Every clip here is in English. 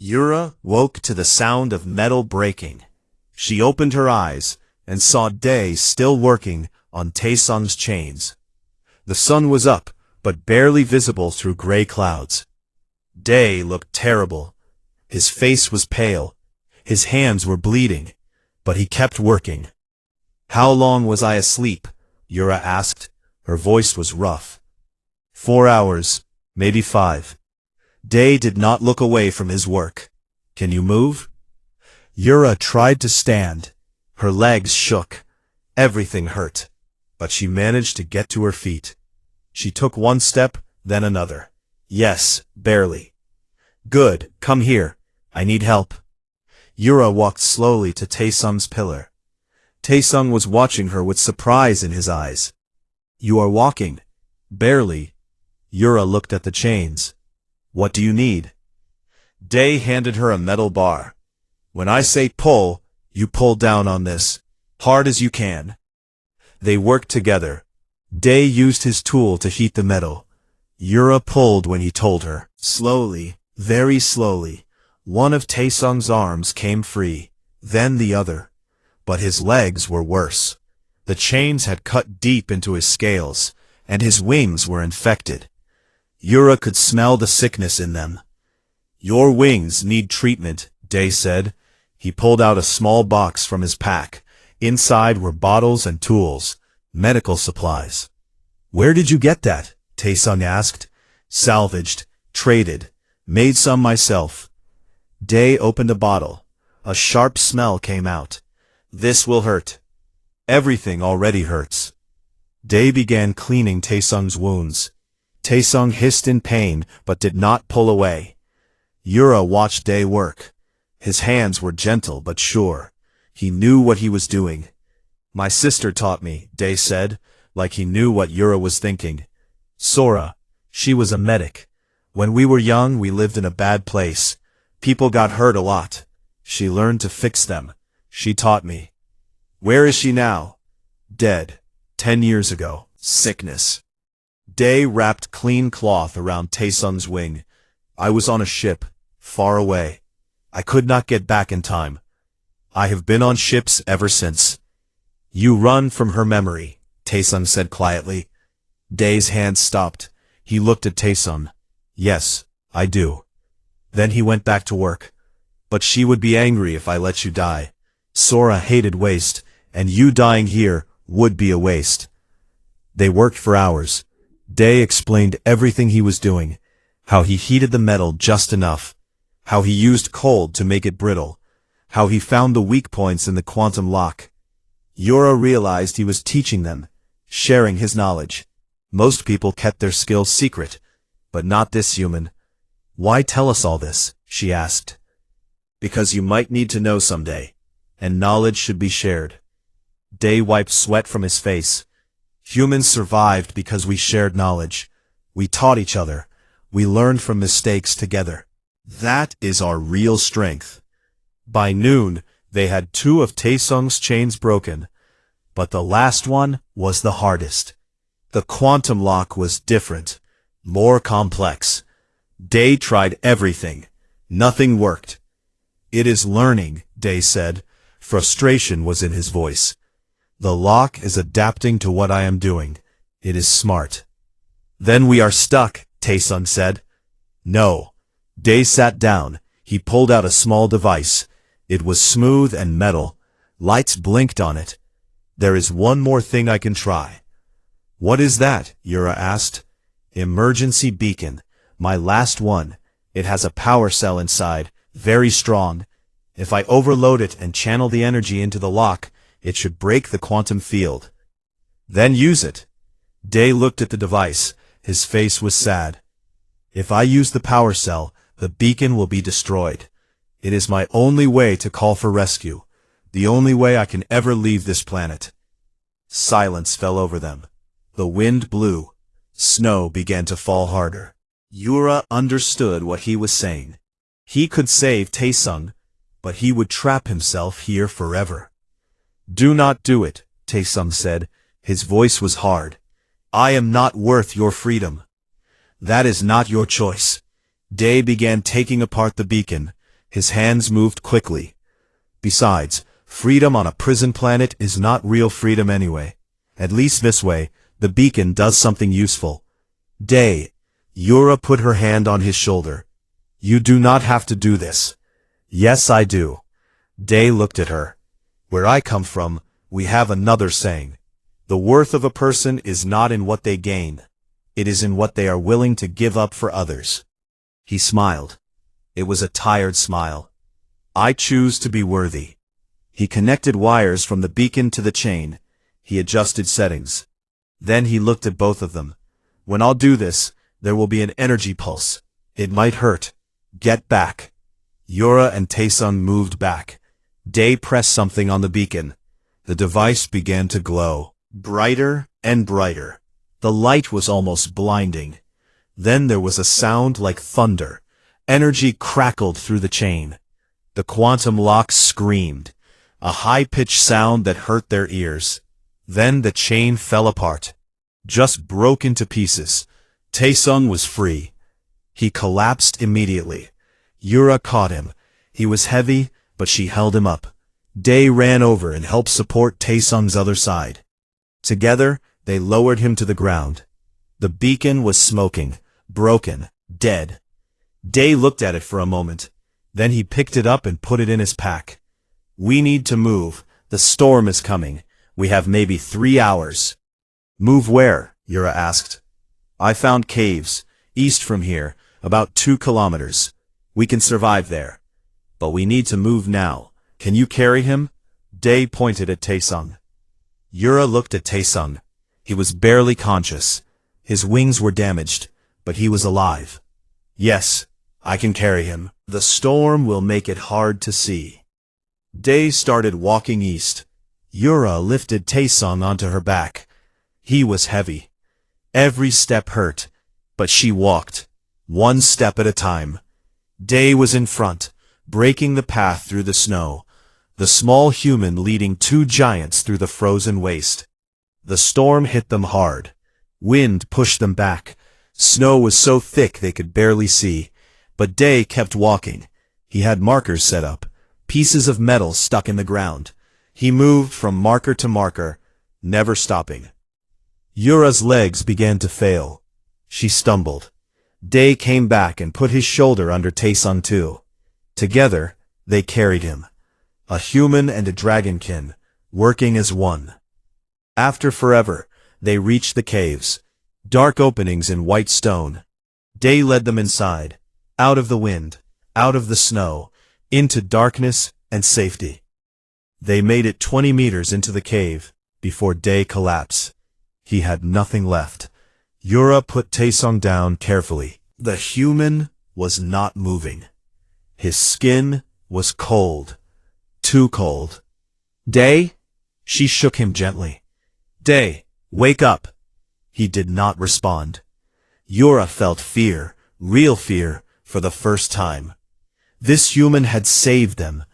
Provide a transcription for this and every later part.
Yura woke to the sound of metal breaking. She opened her eyes and saw Day still working on Taesung's chains. The sun was up, but barely visible through gray clouds. Day looked terrible. His face was pale. His hands were bleeding, but he kept working. "How long was I asleep?" Yura asked. Her voice was rough. 4 hours, maybe 5. Day did not look away from his work. "Can you move?" Yura tried to stand. Her legs shook. Everything hurt. But she managed to get to her feet. She took one step, then another. "Yes, barely." "Good, come here. I need help." Yura walked slowly to Taesung's pillar. Taesung was watching her with surprise in his eyes. "You are walking." "Barely." Yura looked at the chains. "What do you need?" Day handed her a metal bar. "When I say pull, you pull down on this. Hard as you can." They worked together. Day used his tool to heat the metal. Yura pulled when he told her. Slowly, very slowly, one of Taesung's arms came free, then the other. But his legs were worse. The chains had cut deep into his scales, and his wings were infected. Yura could smell the sickness in them. "Your wings need treatment," Day said. He pulled out a small box from his pack. Inside were bottles and tools, medical supplies. "Where did you get that?" Taesung asked. "Salvaged, traded, made some myself." Day opened a bottle. A sharp smell came out. "This will hurt." "Everything already hurts." Day began cleaning Taesung's wounds. Taesung hissed in pain, but did not pull away. Yura watched Day work. His hands were gentle but sure. He knew what he was doing. "My sister taught me," Day said, like he knew what Yura was thinking. "Sora. She was a medic. When we were young, we lived in a bad place. People got hurt a lot. She learned to fix them. She taught me." "Where is she now?" "Dead. 10 years ago. Sickness." Day wrapped clean cloth around Taesung's wing. "I was on a ship, far away. I could not get back in time. I have been on ships ever since." "You run from her memory," Taesung said quietly. Day's hand stopped. He looked at Taesung. "Yes, I do." Then he went back to work. "But she would be angry if I let you die. Sora hated waste, and you dying here would be a waste." They worked for hours. Day explained everything he was doing, how he heated the metal just enough, how he used cold to make it brittle, how he found the weak points in the quantum lock. Yura realized he was teaching them, sharing his knowledge. Most people kept their skills secret, but not this human. "Why tell us all this?" she asked. "Because you might need to know someday, and knowledge should be shared." Day wiped sweat from his face. "Humans survived because we shared knowledge. We taught each other. We learned from mistakes together. That is our real strength." By noon, they had 2 of Taesung's chains broken, but the last one was the hardest. The quantum lock was different, more complex. Day tried everything. Nothing worked. "It is learning," Day said. Frustration was in his voice. "The lock is adapting to what I am doing. It is smart." "Then we are stuck," Taesung said. "No." Day sat down. He pulled out a small device. It was smooth and metal. Lights blinked on it. "There is one more thing I can try." "What is that?" Yura asked. "Emergency beacon. My last one. It has a power cell inside, very strong. If I overload it and channel the energy into the lock, it should break the quantum field." "Then use it." Day looked at the device. His face was sad. "If I use the power cell, the beacon will be destroyed. It is my only way to call for rescue. The only way I can ever leave this planet." Silence fell over them. The wind blew. Snow began to fall harder. Yura understood what he was saying. He could save Taesung, but he would trap himself here forever. "Do not do it," Taesung said. His voice was hard. "I am not worth your freedom." "That is not your choice." Day began taking apart the beacon. His hands moved quickly. Besides, freedom on a prison planet is not real freedom anyway. At least this way, the beacon does something useful. Day. Yura put her hand on his shoulder. You do not have to do this. Yes, I do. Day looked at her. Where I come from, we have another saying. The worth of a person is not in what they gain. It is in what they are willing to give up for others. He smiled. It was a tired smile. I choose to be worthy. He connected wires from the beacon to the chain. He adjusted settings. Then he looked at both of them. When I'll do this, there will be an energy pulse. It might hurt. Get back. Yura and Taesung moved back. Day pressed something on the beacon. The device began to glow. Brighter and brighter. The light was almost blinding. Then there was a sound like thunder. Energy crackled through the chain. The quantum lock screamed. A high-pitched sound that hurt their ears. Then the chain fell apart. Just broke into pieces. Taesung was free. He collapsed immediately. Yura caught him. He was heavy, but she held him up. Day ran over and helped support Taesung's other side. Together, they lowered him to the ground. The beacon was smoking, broken, dead. Day looked at it for a moment. Then he picked it up and put it in his pack. We need to move. The storm is coming. We have maybe 3 hours. Move where? Yura asked. I found caves, east from here, about 2 kilometers. We can survive there. But we need to move now. Can you carry him? Day pointed at Taesung. Yura looked at Taesung. He was barely conscious. His wings were damaged, but he was alive. Yes, I can carry him. The storm will make it hard to see. Day started walking east. Yura lifted Taesung onto her back. He was heavy. Every step hurt, but she walked, 1 step at a time. Day was in front, breaking the path through the snow, the small human leading 2 giants through the frozen waste. The storm hit them hard. Wind pushed them back. Snow was so thick they could barely see. But Day kept walking. He had markers set up, pieces of metal stuck in the ground. He moved from marker to marker, never stopping. Yura's legs began to fail. She stumbled. Day came back and put his shoulder under Taesung too. Together, they carried him. A human and a dragonkin, working as one. After forever, they reached the caves, dark openings in white stone. Day led them inside, out of the wind, out of the snow, into darkness and safety. They made it 20 meters into the cave, before Day collapsed. He had nothing left. Yura put Taesung down carefully. The human was not moving. His skin was cold. Too cold. Day? She shook him gently. Day, wake up. He did not respond. Yura felt fear, real fear, for the first time. This human had saved them,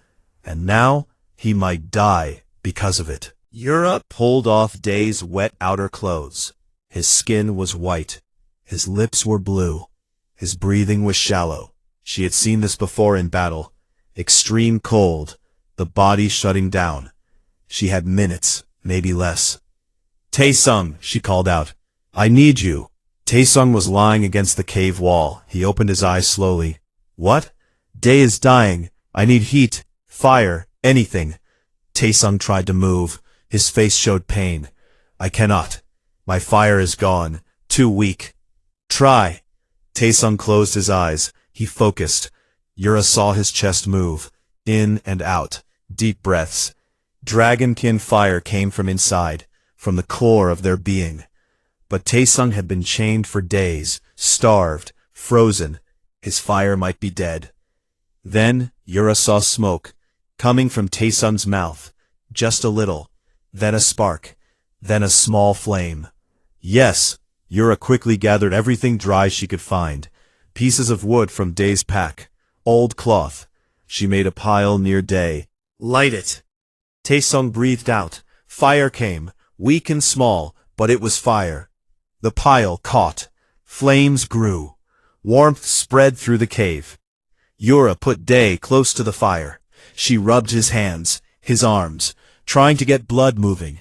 and now he might die because of it. Yura pulled off Day's wet outer clothes. His skin was white. His lips were blue. His breathing was shallow. She had seen this before in battle. Extreme cold, the body shutting down. She had minutes, maybe less. Taesung, she called out. I need you. Taesung was lying against the cave wall. He opened his eyes slowly. What? Day is dying. I need heat, fire, anything. Taesung tried to move. His face showed pain. I cannot. My fire is gone. Too weak. Try. Taesung closed his eyes. He focused. Yura saw his chest move. In and out. Deep breaths. Dragonkin fire came from inside, from the core of their being. But Taesung had been chained for days, starved, frozen. His fire might be dead. Then Yura saw smoke, coming from Taesung's mouth. Just a little. Then a spark. Then a small flame. Yes, Yura quickly gathered everything dry she could find. Pieces of wood from Day's pack. Old cloth. She made a pile near Day. Light it. Taesung breathed out. Fire came, weak and small, but it was fire. The pile caught. Flames grew. Warmth spread through the cave. Yura put Day close to the fire. She rubbed his hands, his arms, trying to get blood moving.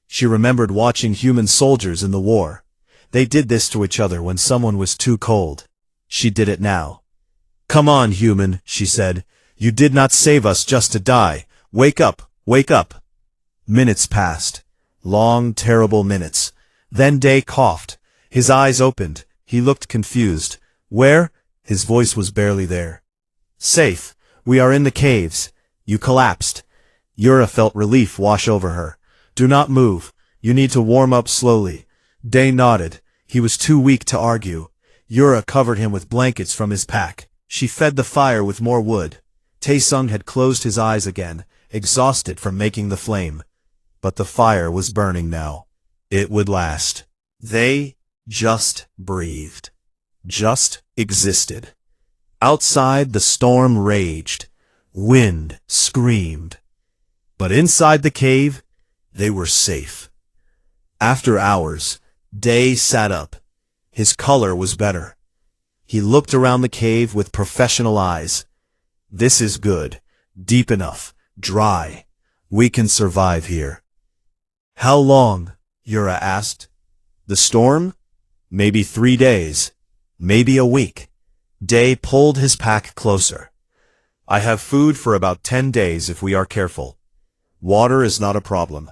She remembered watching human soldiers in the war. They did this to each other when someone was too cold. She did it now. "Come on, human," she said. "You did not save us just to die. Wake up, wake up." Minutes passed. Long, terrible minutes. Then Day coughed. His eyes opened. He looked confused. "Where?" His voice was barely there. "Safe. We are in the caves. You collapsed." Yura felt relief wash over her. "Do not move. You need to warm up slowly." Day nodded. He was too weak to argue. Yura covered him with blankets from his pack. She fed the fire with more wood. Taesung had closed his eyes again, exhausted from making the flame. But the fire was burning now. It would last. They just breathed. Just existed. Outside the storm raged. Wind screamed. But inside the cave, they were safe. After hours, Day sat up. His color was better. He looked around the cave with professional eyes. "This is good. Deep enough. Dry. We can survive here." "How long?" Yura asked. "The storm? Maybe 3 days. Maybe a week." Day pulled his pack closer. "I have food for about 10 days if we are careful. Water is not a problem.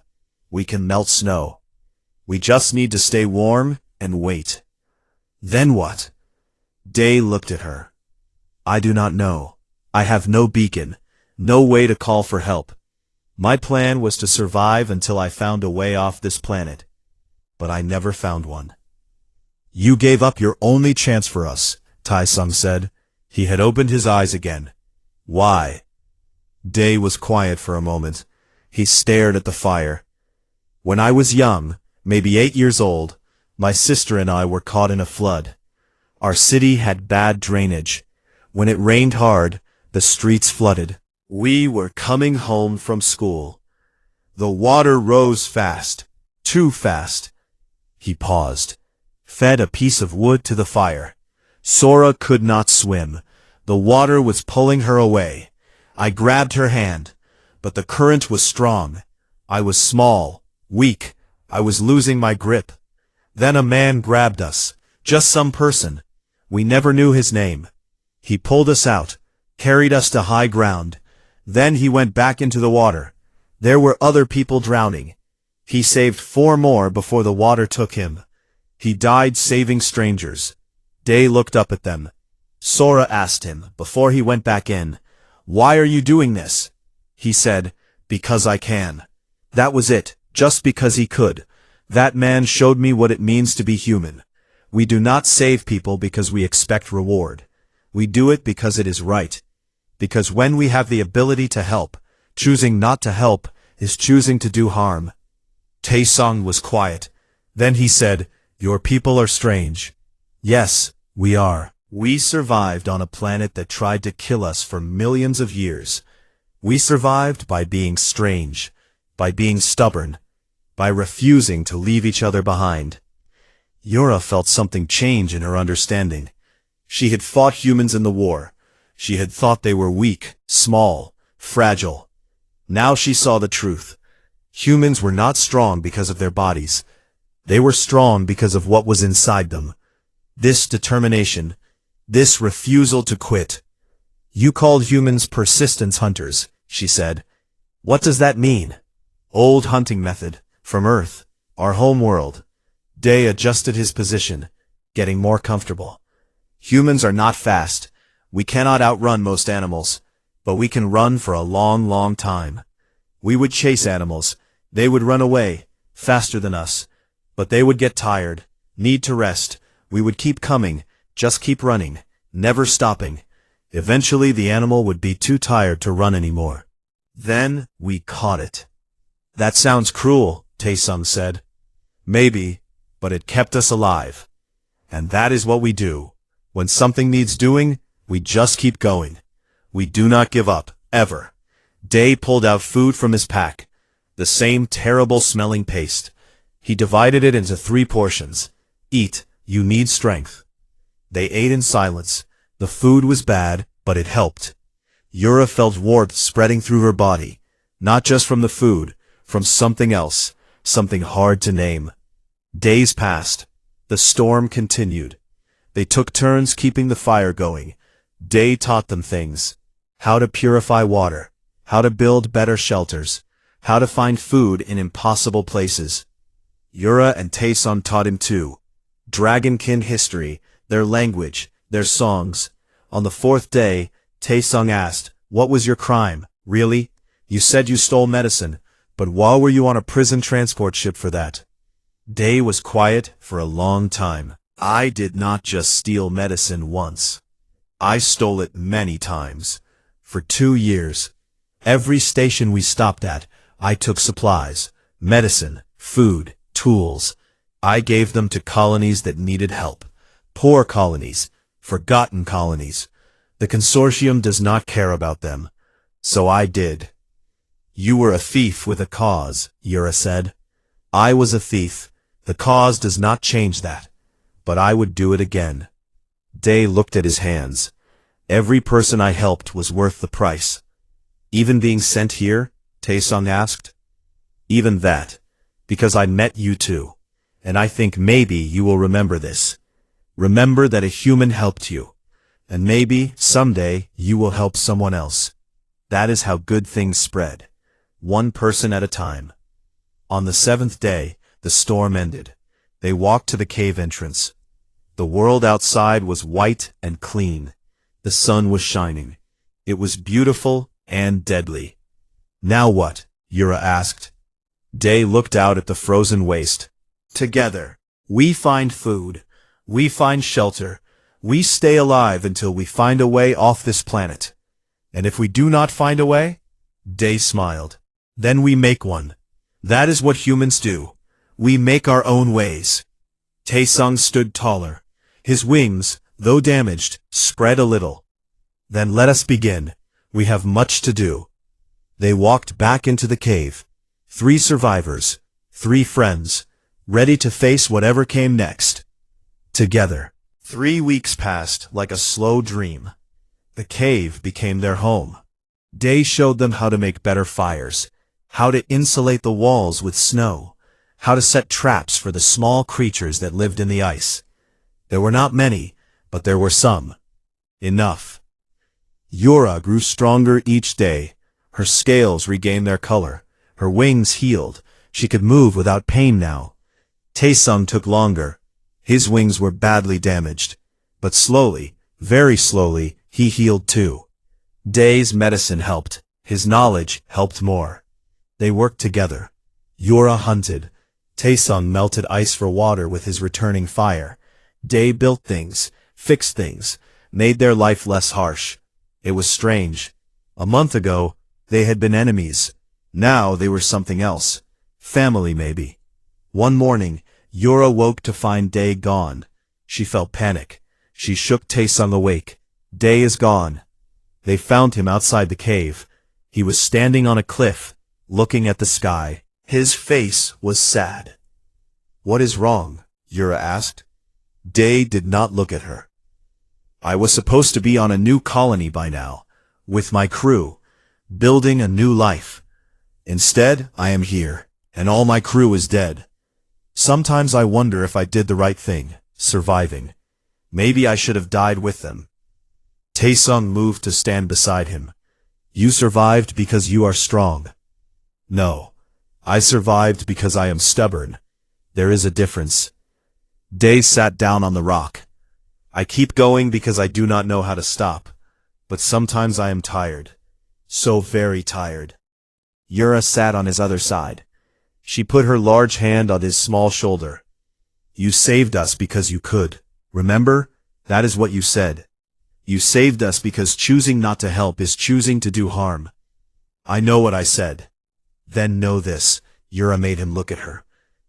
We can melt snow. We just need to stay warm and wait." "Then what?" Day looked at her. "I do not know. I have no beacon, no way to call for help. My plan was to survive until I found a way off this planet. But I never found one." "You gave up your only chance for us," Taesung said. He had opened his eyes again. "Why?" Day was quiet for a moment. He stared at the fire. "When I was young, maybe 8 years old, my sister and I were caught in a flood. Our city had bad drainage. When it rained hard, the streets flooded. We were coming home from school. The water rose fast, too fast." He paused, fed a piece of wood to the fire. Sora could not swim. The water was pulling her away. I grabbed her hand, but the current was strong. I was small, weak. I was losing my grip. Then a man grabbed us, just some person. We never knew his name. He pulled us out, carried us to high ground. Then he went back into the water. There were other people drowning. He saved 4 more before the water took him. He died saving strangers. Day looked up at them. Sora asked him, before he went back in, "Why are you doing this?" He said, "Because I can." That was it, just because he could. That man showed me what it means to be human. We do not save people because we expect reward. We do it because it is right. Because when we have the ability to help, choosing not to help is choosing to do harm. Taesung was quiet. Then he said, "Your people are strange." "Yes, we are. We survived on a planet that tried to kill us for millions of years. We survived by being strange, by being stubborn, by refusing to leave each other behind." Yura felt something change in her understanding. She had fought humans in the war. She had thought they were weak, small, fragile. Now she saw the truth. Humans were not strong because of their bodies. They were strong because of what was inside them. This determination, this refusal to quit. "You called humans persistence hunters," she said. "What does that mean?" "Old hunting method, from Earth, our home world." Day adjusted his position, getting more comfortable. "Humans are not fast. We cannot outrun most animals, but we can run for a long, long time. We would chase animals. They would run away, faster than us. But they would get tired, need to rest. We would keep coming, just keep running, never stopping. Eventually the animal would be too tired to run anymore. Then we caught it." "That sounds cruel," Taesung said. "Maybe, but it kept us alive. And that is what we do. When something needs doing, we just keep going. We do not give up, ever." Day pulled out food from his pack. The same terrible-smelling paste. He divided it into 3 portions. "Eat, you need strength." They ate in silence. The food was bad, but it helped. Yura felt warmth spreading through her body, not just from the food, from something else, something hard to name. Days passed. The storm continued. They took turns keeping the fire going. Day taught them things. How to purify water, how to build better shelters, how to find food in impossible places. Yura and Taeson taught him too. Dragonkin history, their language, their songs. On the fourth day, Taesung asked, "What was your crime, really? You said you stole medicine, but why were you on a prison transport ship for that?" Day was quiet for a long time. "I did not just steal medicine once. I stole it many times. For 2 years. Every station we stopped at, I took supplies, medicine, food, tools. I gave them to colonies that needed help. Poor colonies, forgotten colonies. The consortium does not care about them. So I did." "You were a thief with a cause," Yura said. "I was a thief. The cause does not change that. But I would do it again." Day looked at his hands. "Every person I helped was worth the price." "Even being sent here?" Taesung asked. "Even that. Because I met you too. And I think maybe you will remember this. Remember that a human helped you. And maybe, someday, you will help someone else. That is how good things spread. One person at a time." On the 7th day, the storm ended. They walked to the cave entrance. The world outside was white and clean. The sun was shining. It was beautiful and deadly. "Now what?" Yura asked. Day looked out at the frozen waste. "Together, we find food. We find shelter. We stay alive until we find a way off this planet. And if we do not find a way," Day smiled, "then we make one. That is what humans do. We make our own ways." Taesung stood taller. His wings, though damaged, spread a little. "Then let us begin. We have much to do." They walked back into the cave. 3 survivors, 3 friends, ready to face whatever came next. Together. 3 weeks passed like a slow dream. The cave became their home. Day showed them how to make better fires, how to insulate the walls with snow, how to set traps for the small creatures that lived in the ice. There were not many, but there were some. Enough. Yura grew stronger each day. Her scales regained their color. Her wings healed. She could move without pain now. Taesung took longer. His wings were badly damaged. But slowly, very slowly, he healed too. Day's medicine helped. His knowledge helped more. They worked together. Yura hunted. Taesung melted ice for water with his returning fire. Day built things, fixed things, made their life less harsh. It was strange. A month ago, they had been enemies. Now they were something else. Family, maybe. One morning, Yura woke to find Day gone. She felt panic. She shook Taesung awake. "Day is gone." They found him outside the cave. He was standing on a cliff, looking at the sky. His face was sad. "What is wrong?" Yura asked. Day did not look at her. "I was supposed to be on a new colony by now, with my crew, building a new life. Instead, I am here, and all my crew is dead. Sometimes I wonder if I did the right thing, surviving. Maybe I should have died with them." Taesung moved to stand beside him. "You survived because you are strong." "No, I survived because I am stubborn. There is a difference." Day sat down on the rock. "I keep going because I do not know how to stop. But sometimes I am tired. So very tired." Yura sat on his other side. She put her large hand on his small shoulder. "You saved us because you could. Remember? That is what you said. You saved us because choosing not to help is choosing to do harm." "I know what I said." "Then know this." Yura made him look at her.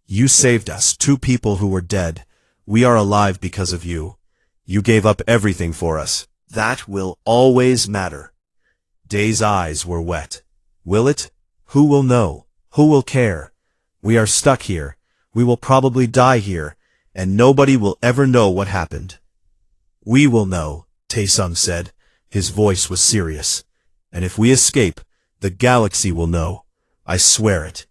"You saved us, 2 people who were dead. We are alive because of you. You gave up everything for us. That will always matter." Day's eyes were wet. "Will it? Who will know? Who will care? We are stuck here. We will probably die here, and nobody will ever know what happened." "We will know," Taesung said. His voice was serious. And if we escape, the galaxy will know. I swear it.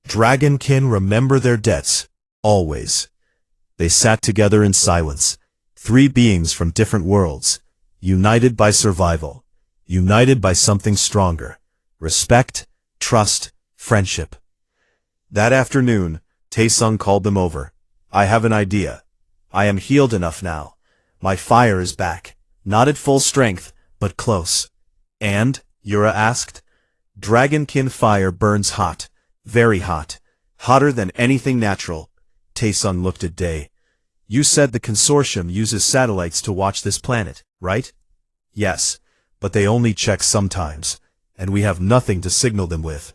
Dragonkin remember their debts. Always. They sat together in silence. 3 beings from different worlds. United by survival. United by something stronger. Respect, trust, friendship. That afternoon, Taesung called them over. I have an idea. I am healed enough now. My fire is back. Not at full strength, but close. And? Yura asked. Dragonkin fire burns hot. Very hot. Hotter than anything natural. Taesung looked at Day. You said the consortium uses satellites to watch this planet, right? Yes, but they only check sometimes, and we have nothing to signal them with.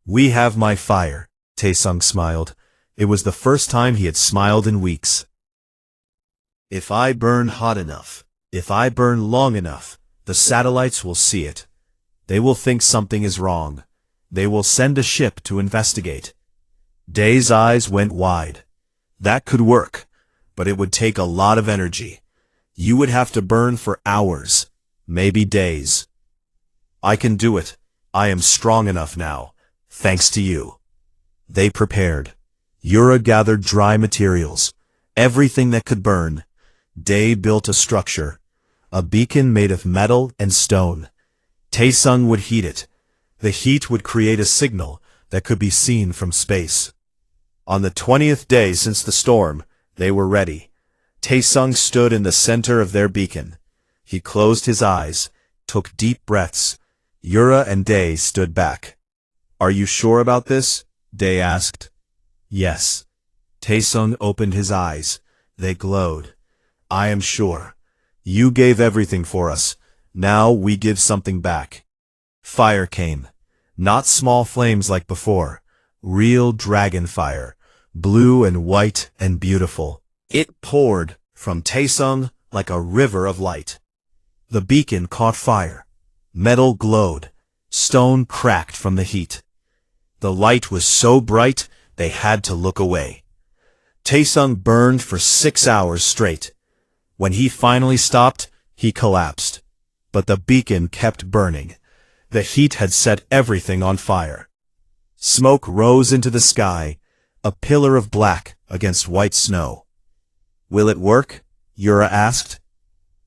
We have my fire, Taesung smiled. It was the first time he had smiled in weeks. If I burn hot enough, if I burn long enough, the satellites will see it. They will think something is wrong. They will send a ship to investigate. Day's eyes went wide. That could work, but it would take a lot of energy. You would have to burn for hours, maybe days. I can do it. I am strong enough now, thanks to you. They prepared. Yura gathered dry materials, everything that could burn. Day built a structure, a beacon made of metal and stone. Taesung would heat it. The heat would create a signal that could be seen from space. On the 20th day since the storm, they were ready. Taesung stood in the center of their beacon. He closed his eyes, took deep breaths. Yura and Day stood back. Are you sure about this? Day asked. Yes. Taesung opened his eyes. They glowed. I am sure. You gave everything for us. Now we give something back. Fire came. Not small flames like before. Real dragon fire. Blue and white and beautiful. It poured from Taesung like a river of light. The beacon caught fire. Metal glowed. Stone cracked from the heat. The light was so bright they had to look away. Taesung burned for 6 hours straight. When he finally stopped, he collapsed. But the beacon kept burning. The heat had set everything on fire. Smoke rose into the sky, a pillar of black against white snow. Will it work? Yura asked.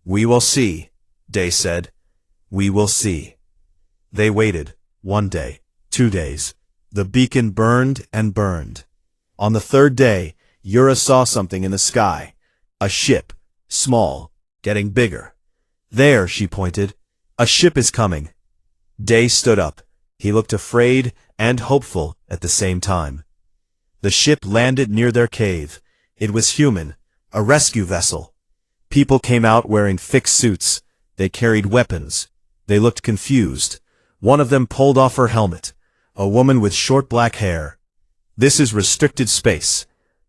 We will see, Day said. We will see. They waited. 1 day, 2 days. The beacon burned and burned. On the 3rd day, Yura saw something in the sky. A ship. Small. Getting bigger. There, she pointed. A ship is coming. Day stood up. He looked afraid and hopeful at the same time. The ship landed near their cave. It was human. A rescue vessel. People came out wearing thick suits. They carried weapons. They looked confused. One of them pulled off her helmet. A woman with short black hair. This is restricted space.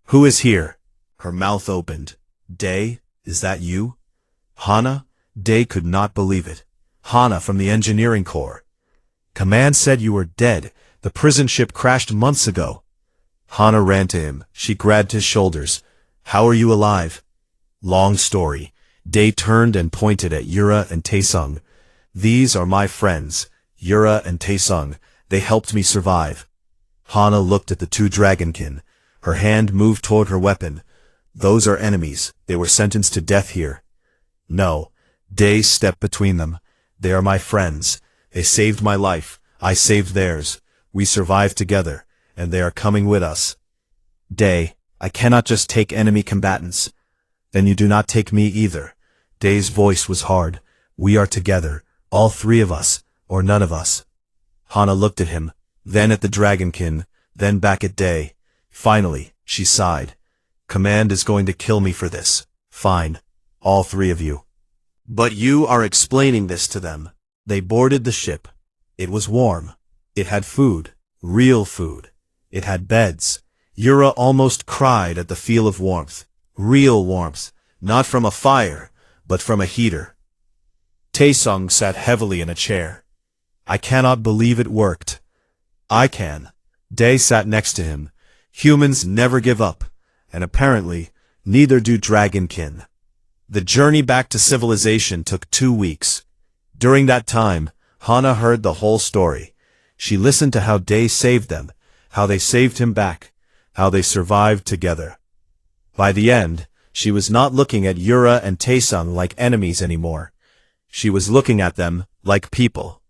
Who is here? Her mouth opened. Day, is that you? Hana? Day could not believe it. Hana from the engineering corps. Command said you were dead. The prison ship crashed months ago. Hana ran to him. She grabbed his shoulders. How are you alive? Long story. Day turned and pointed at Yura and Taesung. These are my friends, Yura and Taesung. They helped me survive. Hana looked at the 2 dragonkin. Her hand moved toward her weapon. Those are enemies. They were sentenced to death here. No. Day stepped between them. They are my friends. They saved my life. I saved theirs. We survived together, and they are coming with us. Day, I cannot just take enemy combatants. Then you do not take me either. Day's voice was hard. We are together, all 3 of us, or none of us. Hana looked at him, then at the dragonkin, then back at Day. Finally, she sighed. Command is going to kill me for this. Fine. All 3 of you. But you are explaining this to them. They boarded the ship. It was warm. It had food. Real food. It had beds. Yura almost cried at the feel of warmth. Real warmth. Not from a fire, but from a heater. Taesung sat heavily in a chair. I cannot believe it worked. I can. Day sat next to him. Humans never give up, and apparently, neither do dragonkin. The journey back to civilization took 2 weeks. During that time, Hana heard the whole story. She listened to how Day saved them, how they saved him back, how they survived together. By the end, she was not looking at Yura and Taesung like enemies anymore. She was looking at them like people.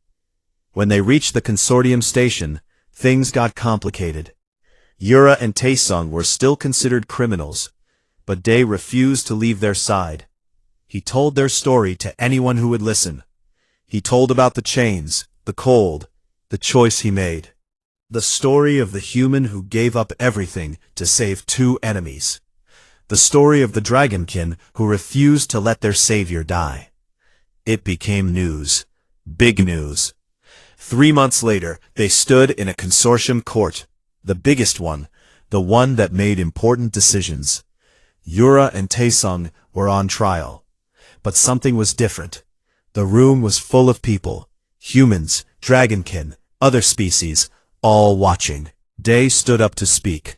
When they reached the consortium station, things got complicated. Yura and Taesung were still considered criminals, but Day refused to leave their side. He told their story to anyone who would listen. He told about the chains, the cold, the choice he made. The story of the human who gave up everything to save two enemies. The story of the dragonkin who refused to let their savior die. It became news. Big news. 3 months later, they stood in a consortium court. The biggest one, the one that made important decisions. Yura and Taesung were on trial. But something was different. The room was full of people. Humans, dragonkin, other species, all watching. Day stood up to speak.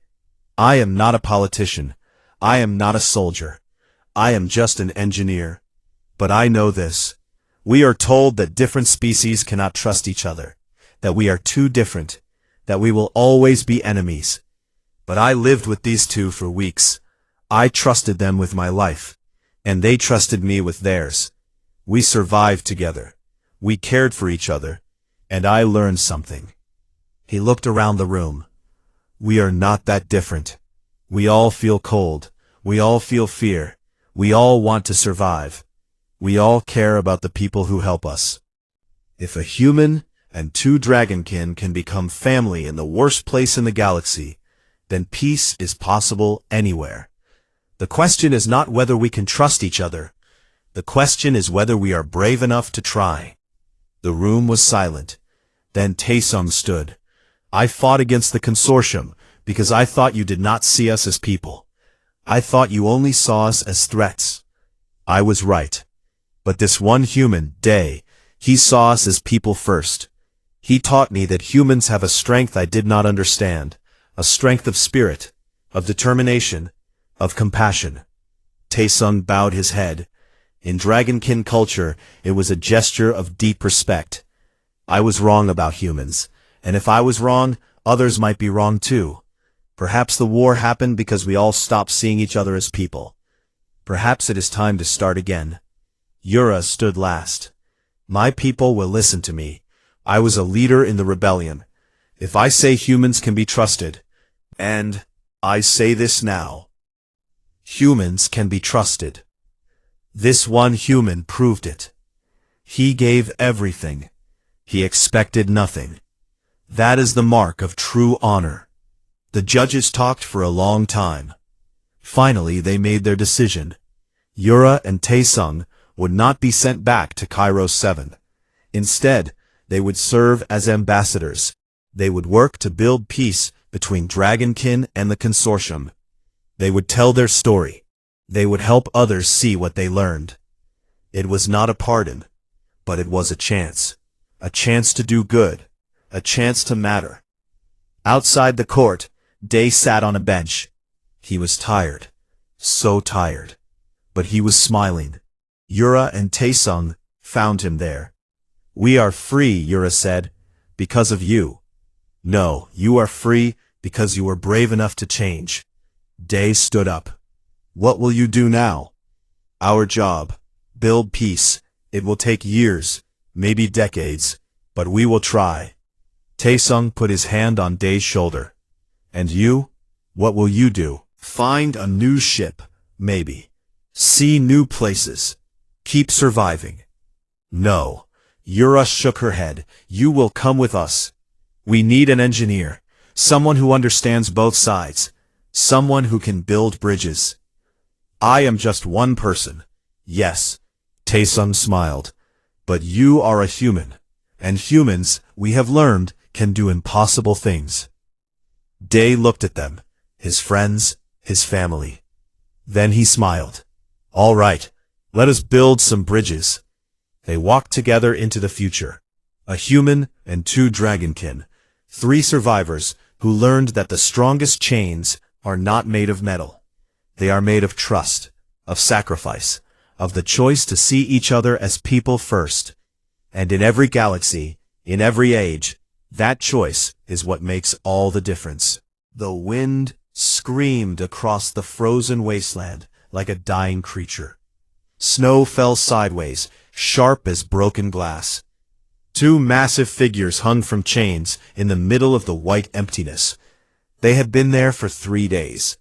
I am not a politician. I am not a soldier. I am just an engineer. But I know this. We are told that different species cannot trust each other, that we are too different, that we will always be enemies. But I lived with these two for weeks. I trusted them with my life, and they trusted me with theirs. We survived together. We cared for each other, and I learned something. He looked around the room. We are not that different. We all feel cold. We all feel fear. We all want to survive. We all care about the people who help us. If a human and two dragonkin can become family in the worst place in the galaxy, then peace is possible anywhere. The question is not whether we can trust each other. The question is whether we are brave enough to try. The room was silent. Then Taesung stood. I fought against the consortium because I thought you did not see us as people. I thought you only saw us as threats. I was right. But this one human, Day, he saw us as people first. He taught me that humans have a strength I did not understand, a strength of spirit, of determination, of compassion. Taesung bowed his head. In dragonkin culture, it was a gesture of deep respect. I was wrong about humans, and if I was wrong, others might be wrong too. Perhaps the war happened because we all stopped seeing each other as people. Perhaps it is time to start again. Yura stood last. My people will listen to me. I was a leader in the rebellion. If I say humans can be trusted, and I say this now, humans can be trusted. This one human proved it. He gave everything. He expected nothing. That is the mark of true honor. The judges talked for a long time. Finally, they made their decision. Yura and Taesung would not be sent back to Cairo 7. Instead, they would serve as ambassadors. They would work to build peace between Dragonkin and the consortium. They would tell their story. They would help others see what they learned. It was not a pardon, but it was a chance to do good, a chance to matter. Outside the court, Day sat on a bench. He was tired, so tired, but he was smiling. Yura and Taesung found him there. We are free, Yura said, because of you. No, you are free because you were brave enough to change. Day stood up. What will you do now? Our job. Build peace. It will take years, maybe decades, but we will try. Taesung put his hand on Day's shoulder. And you? What will you do? Find a new ship, maybe. See new places. Keep surviving. No. Yura shook her head. You will come with us. We need an engineer. Someone who understands both sides. Someone who can build bridges. I am just one person. Yes. Taesung smiled. But you are a human. And humans, we have learned, can do impossible things. Day looked at them, his friends, his family. Then he smiled. All right, let us build some bridges. They walked together into the future. A human and two dragonkin, 3 survivors who learned that the strongest chains are not made of metal. They are made of trust, of sacrifice, of the choice to see each other as people first. And in every galaxy, in every age, that choice is what makes all the difference. The wind screamed across the frozen wasteland like a dying creature. Snow fell sideways, sharp as broken glass. Two massive figures hung from chains in the middle of the white emptiness. They had been there for 3 days.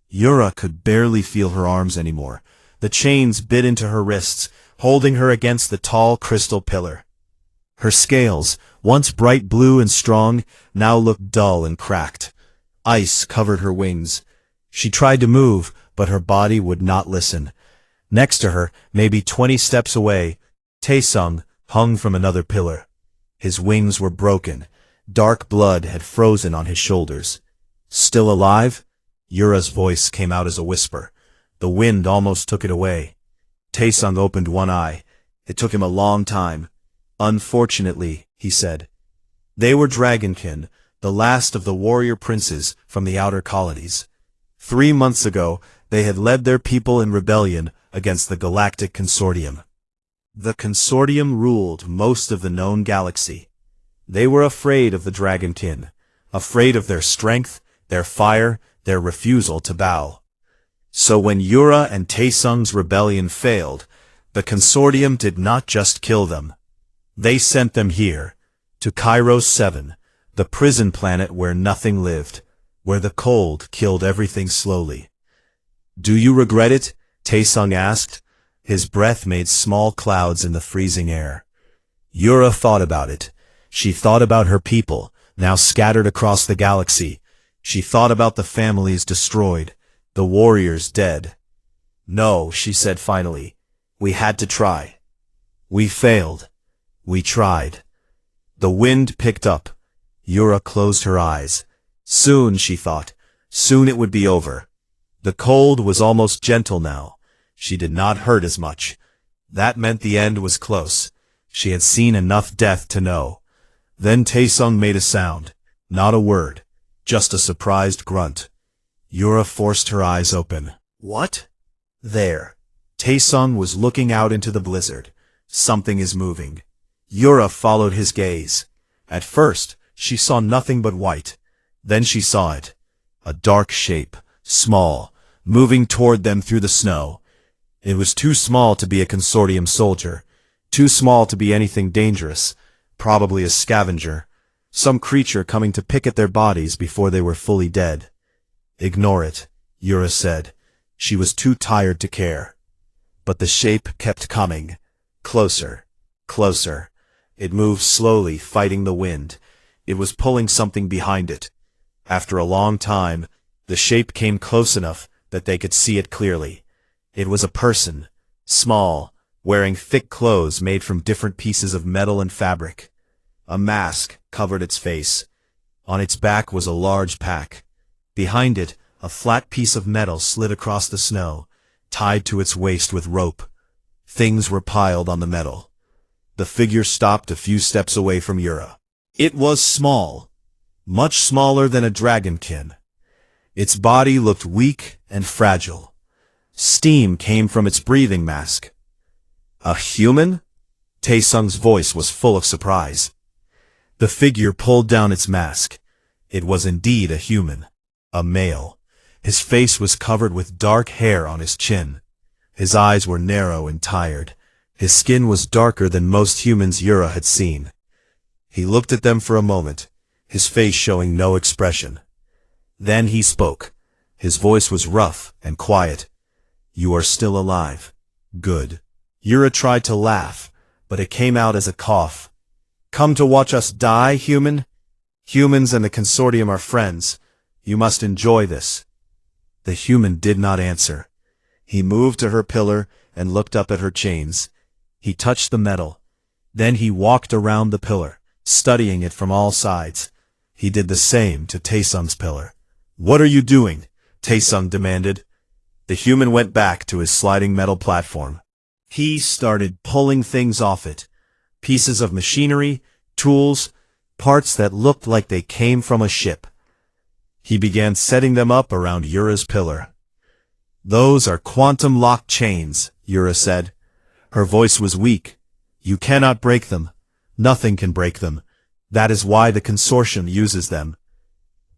Yura could barely feel her arms anymore. The chains bit into her wrists, holding her against the tall crystal pillar. Her scales, once bright blue and strong, now looked dull and cracked. Ice covered her wings. She tried to move, but her body would not listen. Next to her, maybe 20 steps away, Taesung hung from another pillar. His wings were broken. Dark blood had frozen on his shoulders. Still alive? Yura's voice came out as a whisper. The wind almost took it away. Taesung opened one eye. It took him a long time. Unfortunately, he said. They were dragonkin, the last of the warrior princes from the outer colonies. 3 months ago, they had led their people in rebellion against the Galactic Consortium. The Consortium ruled most of the known galaxy. They were afraid of the dragonkin, afraid of their strength, their fire, their refusal to bow. So when Yura and Taesung's rebellion failed, the Consortium did not just kill them. They sent them here, to Kairos 7, the prison planet where nothing lived, where the cold killed everything slowly. Do you regret it? Taesung asked. His breath made small clouds in the freezing air. Yura thought about it. She thought about her people, now scattered across the galaxy. She thought about the families destroyed, the warriors dead. No, she said finally. We had to try. We failed. We tried. The wind picked up. Yura closed her eyes. Soon, she thought. Soon it would be over. The cold was almost gentle now. She did not hurt as much. That meant the end was close. She had seen enough death to know. Then Taesung made a sound. Not a word. Just a surprised grunt. Yura forced her eyes open. What? There. Taesung was looking out into the blizzard. Something is moving. Yura followed his gaze. At first, she saw nothing but white. Then she saw it. A dark shape, small, moving toward them through the snow. It was too small to be a Consortium soldier. Too small to be anything dangerous. Probably a scavenger. Some creature coming to pick at their bodies before they were fully dead. Ignore it, Yura said. She was too tired to care. But the shape kept coming. Closer. Closer. It moved slowly, fighting the wind. It was pulling something behind it. After a long time, the shape came close enough that they could see it clearly. It was a person, small, wearing thick clothes made from different pieces of metal and fabric. A mask covered its face. On its back was a large pack. Behind it, a flat piece of metal slid across the snow, tied to its waist with rope. Things were piled on the metal. The figure stopped a few steps away from Yura. It was small, much smaller than a dragonkin. Its body looked weak and fragile. Steam came from its breathing mask. A human? Taesung's voice was full of surprise. The figure pulled down its mask. It was indeed a human. A male. His face was covered with dark hair on his chin. His eyes were narrow and tired. His skin was darker than most humans Yura had seen. He looked at them for a moment, his face showing no expression. Then he spoke. His voice was rough and quiet. You are still alive. Good. Yura tried to laugh, but it came out as a cough. Come to watch us die, human? Humans and the Consortium are friends. You must enjoy this. The human did not answer. He moved to her pillar and looked up at her chains. He touched the metal. Then he walked around the pillar, studying it from all sides. He did the same to Taesung's pillar. What are you doing? Taesung demanded. The human went back to his sliding metal platform. He started pulling things off it. Pieces of machinery, tools, parts that looked like they came from a ship. He began setting them up around Yura's pillar. Those are quantum lock chains, Yura said. Her voice was weak. You cannot break them. Nothing can break them. That is why the consortium uses them.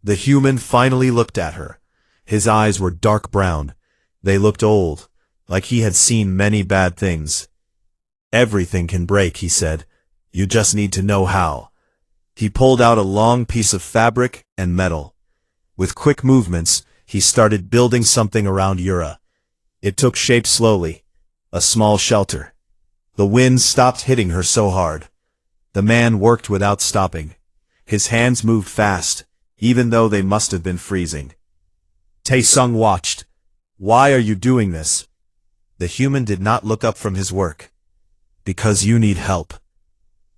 The human finally looked at her. His eyes were dark brown. They looked old, like he had seen many bad things. Everything can break, he said. You just need to know how. He pulled out a long piece of fabric and metal. With quick movements, he started building something around Yura. It took shape slowly, a small shelter. The wind stopped hitting her so hard. The man worked without stopping. His hands moved fast, even though they must have been freezing. Taesung watched. Why are you doing this? The human did not look up from his work. Because you need help.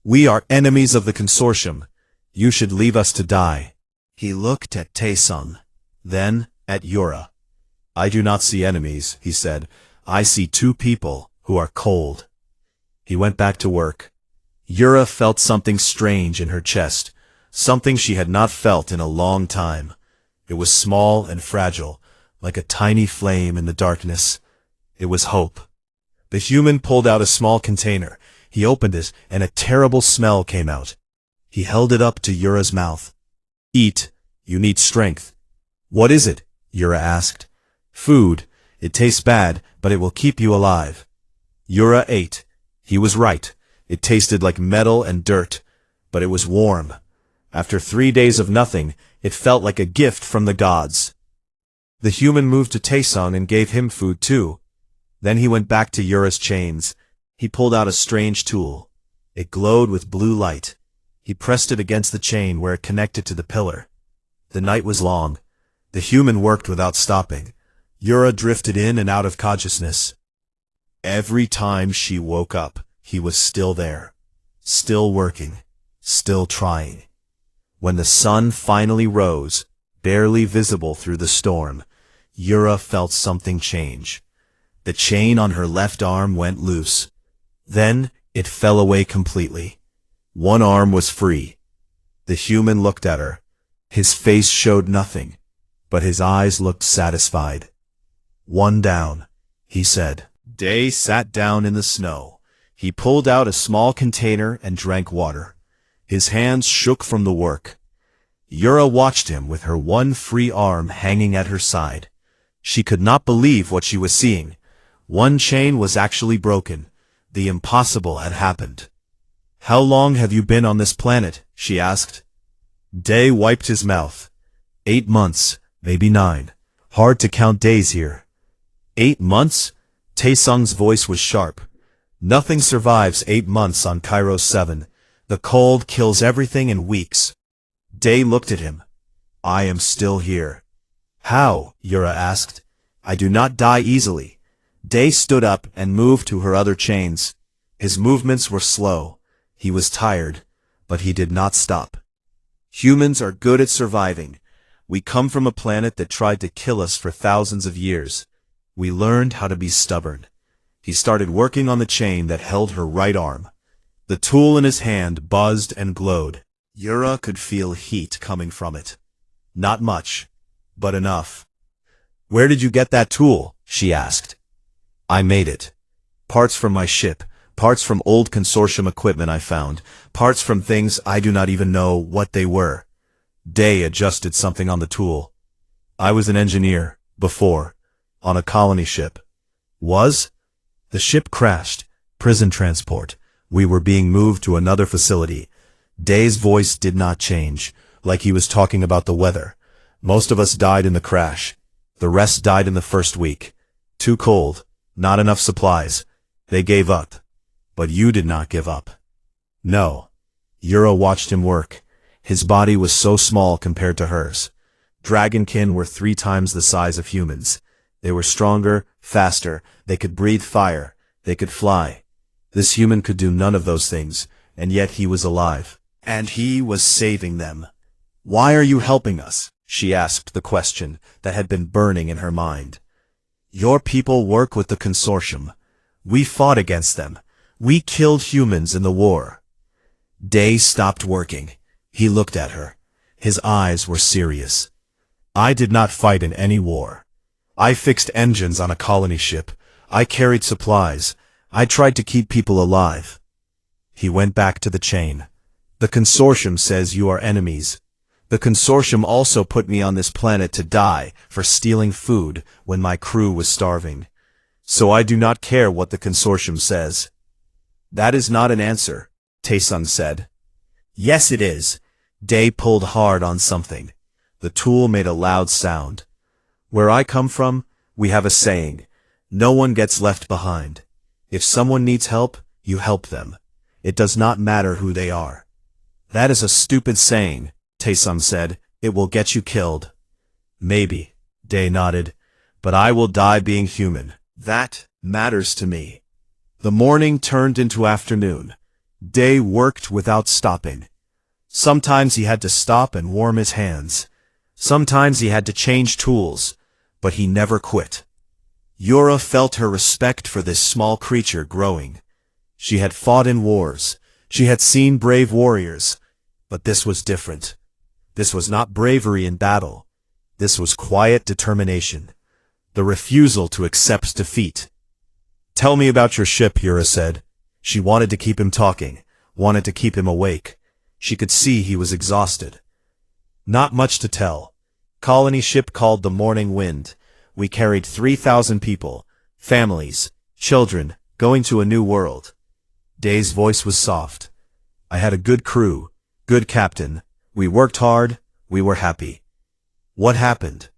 We are enemies of the consortium. You should leave us to die. He looked at Taesung, then at Yura. I do not see enemies, he said. I see two people who are cold. He went back to work. Yura felt something strange in her chest, something she had not felt in a long time. It was small and fragile, like a tiny flame in the darkness. It was hope. The human pulled out a small container. He opened it, and a terrible smell came out. He held it up to Yura's mouth. Eat. You need strength. What is it? Yura asked. Food. It tastes bad, but it will keep you alive. Yura ate. He was right. It tasted like metal and dirt, but it was warm. After 3 days of nothing, it felt like a gift from the gods. The human moved to Taesung and gave him food too. Then he went back to Yura's chains. He pulled out a strange tool. It glowed with blue light. He pressed it against the chain where it connected to the pillar. The night was long. The human worked without stopping. Yura drifted in and out of consciousness. Every time she woke up, he was still there. Still working. Still trying. When the sun finally rose, barely visible through the storm, Yura felt something change. The chain on her left arm went loose. Then it fell away completely. One arm was free. The human looked at her. His face showed nothing, but his eyes looked satisfied. One down, he said. Day sat down in the snow. He pulled out a small container and drank water. His hands shook from the work. Yura watched him with her one free arm hanging at her side. She could not believe what she was seeing. One chain was actually broken. The impossible had happened. How long have you been on this planet? She asked. Day wiped his mouth. 8 months, maybe 9. Hard to count days here. 8 months? Taesung's voice was sharp. Nothing survives 8 months on Kairos 7. The cold kills everything in weeks. Day looked at him. I am still here. How? Yura asked. I do not die easily. Day stood up and moved to her other chains. His movements were slow. He was tired, but he did not stop. Humans are good at surviving. We come from a planet that tried to kill us for thousands of years. We learned how to be stubborn. He started working on the chain that held her right arm. The tool in his hand buzzed and glowed. Yura could feel heat coming from it. Not much, but enough. Where did you get that tool? She asked. I made it. Parts from my ship, parts from old consortium equipment I found, parts from things I do not even know what they were. Day adjusted something on the tool. I was an engineer, before, on a colony ship. Was? The ship crashed. Prison transport. We were being moved to another facility. Day's voice did not change, like he was talking about the weather. Most of us died in the crash. The rest died in the first week. Too cold. Not enough supplies. They gave up. But you did not give up. No. Yura watched him work. His body was so small compared to hers. Dragonkin were 3 times the size of humans. They were stronger, faster, they could breathe fire, they could fly. This human could do none of those things, and yet he was alive. And he was saving them. Why are you helping us? She asked the question that had been burning in her mind. Your people work with the consortium. We fought against them. We killed humans in the war. Day stopped working. He looked at her. His eyes were serious. I did not fight in any war. I fixed engines on a colony ship. I carried supplies. I tried to keep people alive. He went back to the chain. The consortium says you are enemies. The consortium also put me on this planet to die for stealing food when my crew was starving. So I do not care what the consortium says. That is not an answer, Taesung said. Yes it is. Day pulled hard on something. The tool made a loud sound. Where I come from, we have a saying, no one gets left behind. If someone needs help, you help them. It does not matter who they are. That is a stupid saying, Taesung said. It will get you killed. Maybe, Day nodded, but I will die being human. That matters to me. The morning turned into afternoon. Day worked without stopping. Sometimes he had to stop and warm his hands. Sometimes he had to change tools, but he never quit. Yura felt her respect for this small creature growing. She had fought in wars. She had seen brave warriors. But this was different. This was not bravery in battle. This was quiet determination. The refusal to accept defeat. Tell me about your ship, Yura said. She wanted to keep him talking, wanted to keep him awake. She could see he was exhausted. Not much to tell. Colony ship called the Morning Wind. We carried 3,000 people, families, children, going to a new world. Day's voice was soft. I had a good crew, good captain. We worked hard, we were happy. What happened?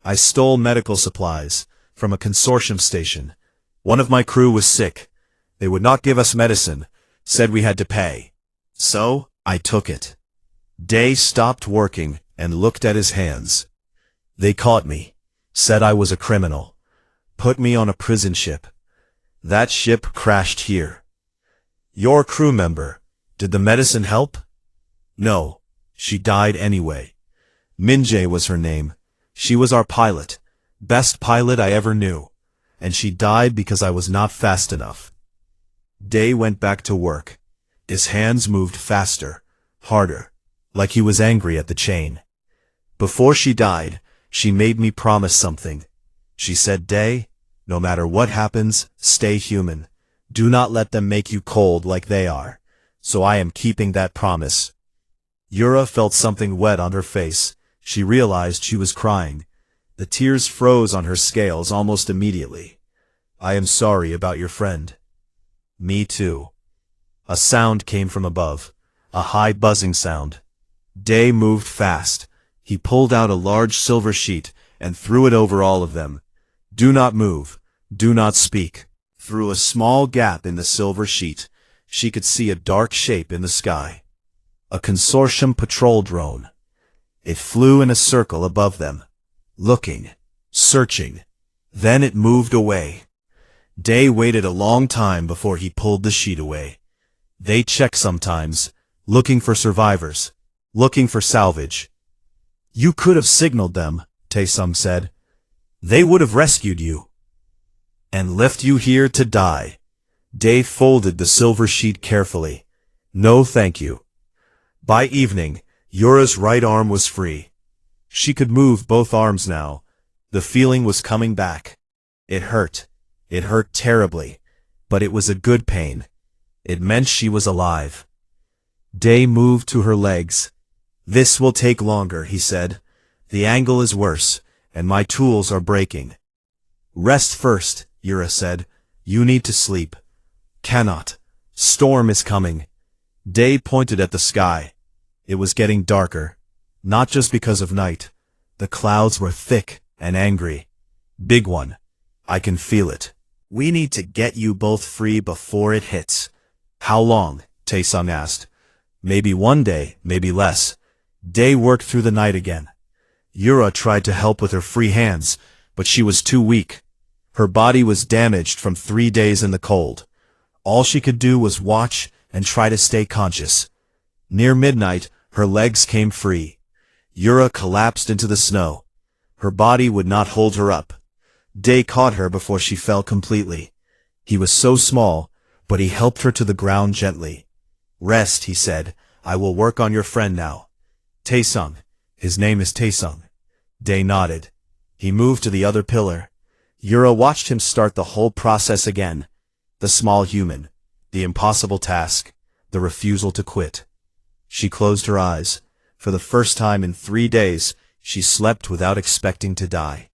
I stole medical supplies from a consortium station. One of my crew was sick. They would not give us medicine, said we had to pay. So, I took it. Day stopped working and looked at his hands. They caught me, said I was a criminal, put me on a prison ship. That ship crashed here. Your crew member, did the medicine help? No, she died anyway. Minjae was her name. She was our pilot, best pilot I ever knew, and she died because I was not fast enough. Day went back to work. His hands moved faster, harder, like he was angry at the chain. Before she died, she made me promise something. She said, Day, no matter what happens, stay human. Do not let them make you cold like they are. So I am keeping that promise. Yura felt something wet on her face. She realized she was crying. The tears froze on her scales almost immediately. I am sorry about your friend. Me too. A sound came from above, a high buzzing sound. Day moved fast. He pulled out a large silver sheet and threw it over all of them. Do not move. Do not speak. Through a small gap in the silver sheet, she could see a dark shape in the sky. A consortium patrol drone. It flew in a circle above them, looking, searching. Then it moved away. Day waited a long time before he pulled the sheet away. They check sometimes, looking for survivors, looking for salvage. You could have signaled them, Taesung said. They would have rescued you. And left you here to die. Day folded the silver sheet carefully. No thank you. By evening, Yura's right arm was free. She could move both arms now. The feeling was coming back. It hurt. It hurt terribly. But it was a good pain. It meant she was alive. Day moved to her legs. This will take longer, he said. The angle is worse, and my tools are breaking. Rest first, Yura said. You need to sleep. Cannot. Storm is coming. Day pointed at the sky. It was getting darker. Not just because of night. The clouds were thick and angry. Big one. I can feel it. We need to get you both free before it hits. How long? Taesung asked. Maybe one day, maybe less. Day worked through the night again. Yura tried to help with her free hands, but she was too weak. Her body was damaged from 3 days in the cold. All she could do was watch and try to stay conscious. Near midnight, her legs came free. Yura collapsed into the snow. Her body would not hold her up. Day caught her before she fell completely. He was so small, but he helped her to the ground gently. Rest, he said. I will work on your friend now. Taesung. His name is Taesung. Day nodded. He moved to the other pillar. Yura watched him start the whole process again. The small human. The impossible task. the refusal to quit. She closed her eyes. For the first time in 3 days, she slept without expecting to die.